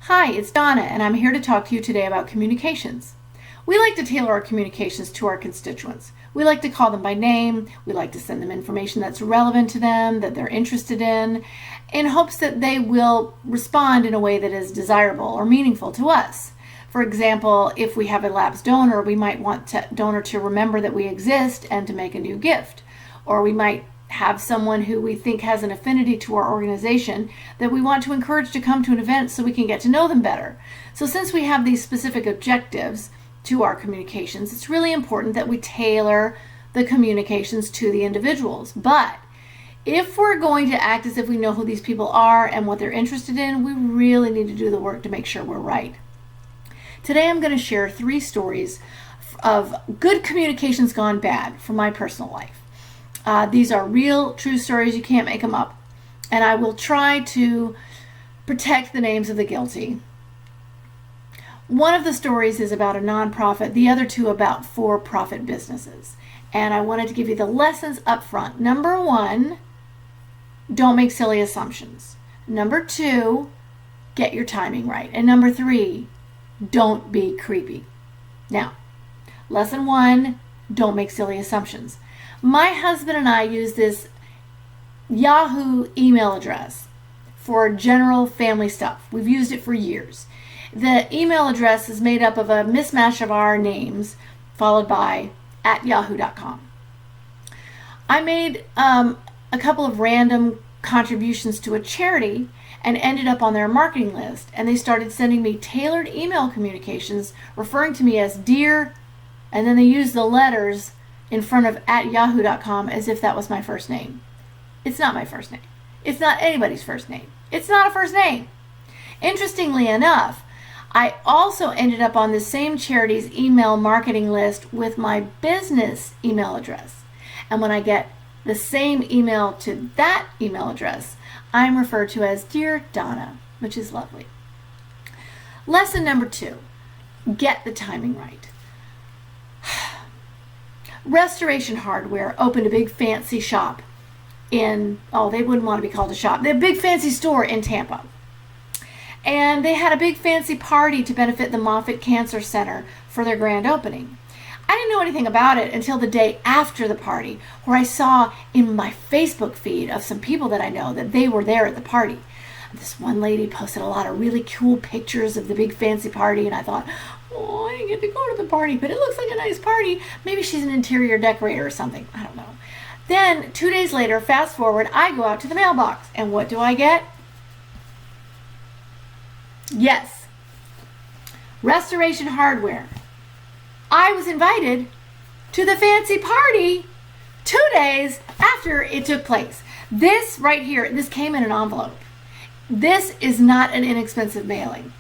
Hi, it's Donna, and I'm here to talk to you today about communications. We like to tailor our communications to our constituents. We like to call them by name. We like to send them information that's relevant to them, that they're interested in hopes that they will respond in a way that is desirable or meaningful to us. For example, if we have a lapsed donor, we might want the donor to remember that we exist and to make a new gift. Or we might have someone who we think has an affinity to our organization that we want to encourage to come to an event so we can get to know them better. So since we have these specific objectives to our communications, it's really important that we tailor the communications to the individuals. But if we're going to act as if we know who these people are and what they're interested in, we really need to do the work to make sure we're right. Today I'm going to share 3 stories of good communications gone bad from my personal life. These are real, true stories. You can't make them up. And I will try to protect the names of the guilty. One of the stories is about a nonprofit, the other 2 about for-profit businesses. And I wanted to give you the lessons up front. Number 1, don't make silly assumptions. Number 2, get your timing right. And number 3, don't be creepy. Now, lesson 1, don't make silly assumptions. My husband and I use this Yahoo email address for general family stuff. We've used it for years. The email address is made up of a mismatch of our names followed by @yahoo.com. I made a couple of random contributions to a charity and ended up on their marketing list, and they started sending me tailored email communications referring to me as Dear, and then they used the letters in front of @yahoo.com as if that was my first name. It's not my first name. It's not anybody's first name. It's not a first name. Interestingly enough, I also ended up on the same charity's email marketing list with my business email address. And when I get the same email to that email address, I'm referred to as Dear Donna, which is lovely. Lesson number 2, get the timing right. Restoration Hardware opened a big fancy shop they wouldn't want to be called a shop. They had a big fancy store in Tampa. And they had a big fancy party to benefit the Moffitt Cancer Center for their grand opening. I didn't know anything about it until the day after the party, where I saw in my Facebook feed of some people that I know that they were there at the party. This one lady posted a lot of really cool pictures of the big fancy party, and I thought, oh, I didn't get to go to the party, but it looks like a nice party. Maybe she's an interior decorator or something. I don't know. Then 2 days later, fast forward, I go out to the mailbox, and what do I get? Yes, Restoration Hardware. I was invited to the fancy party 2 days after it took place. This right here, this came in an envelope. This is not an inexpensive mailing.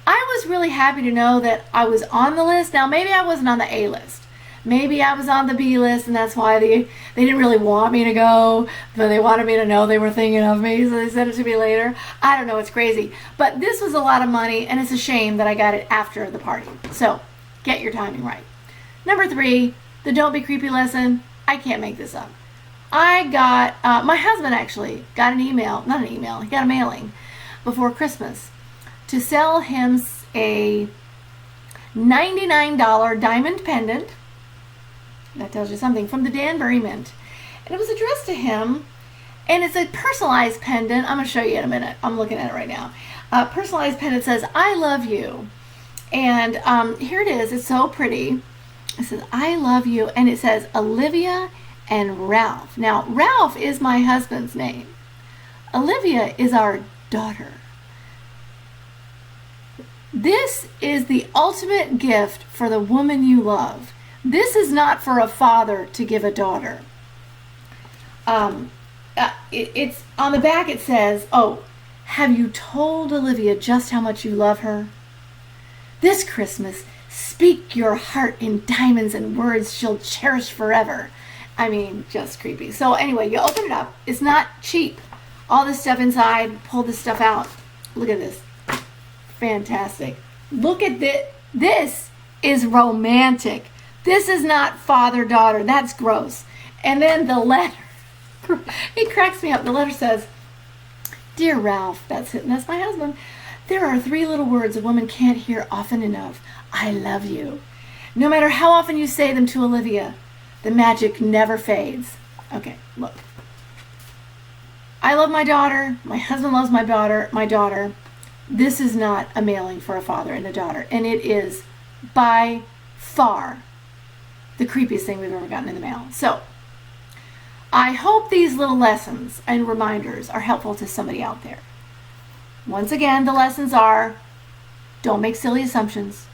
I was really happy to know that I was on the list. Now, maybe I wasn't on the A list. Maybe I was on the B list, and that's why they didn't really want me to go, but they wanted me to know they were thinking of me, so they sent it to me later. I don't know, it's crazy. But this was a lot of money, and it's a shame that I got it after the party. So, get your timing right. Number 3, the don't be creepy lesson. I can't make this up. I got, my husband actually got he got a mailing before Christmas to sell him a $99 diamond pendant. That tells you something, from the Danbury Mint. And it was addressed to him, and it's a personalized pendant. I'm going to show you in a minute. I'm looking at it right now. Personalized pendant says, I love you. And here it is. It's so pretty. It says, I love you. And it says, Olivia and Ralph. Now, Ralph is my husband's name. Olivia is our daughter. This is the ultimate gift for the woman you love. This is not for a father to give a daughter. It's on the back. It says, oh, have you told Olivia just how much you love her? This Christmas, speak your heart in diamonds and words she'll cherish forever. I mean, just creepy. So anyway, you open it up. It's not cheap. All this stuff inside, pull this stuff out. Look at this. Fantastic. Look at this. This is romantic. This is not father-daughter. That's gross. And then the letter, it cracks me up. The letter says, Dear Ralph, that's my husband, There are 3 little words a woman can't hear often enough. I love you. No matter how often you say them to Olivia, the magic never fades. Okay, look. I love my daughter. My husband loves my daughter. This is not a mailing for a father and a daughter. And it is by far the creepiest thing we've ever gotten in the mail. So I hope these little lessons and reminders are helpful to somebody out there. Once again, the lessons are: don't make silly assumptions.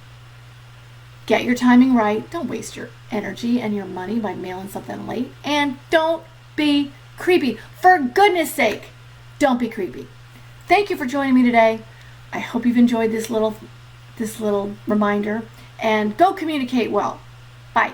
Get your timing right. Don't waste your energy and your money by mailing something late. And don't be creepy. For goodness sake, don't be creepy. Thank you for joining me today. I hope you've enjoyed this little reminder. And go communicate well. Bye.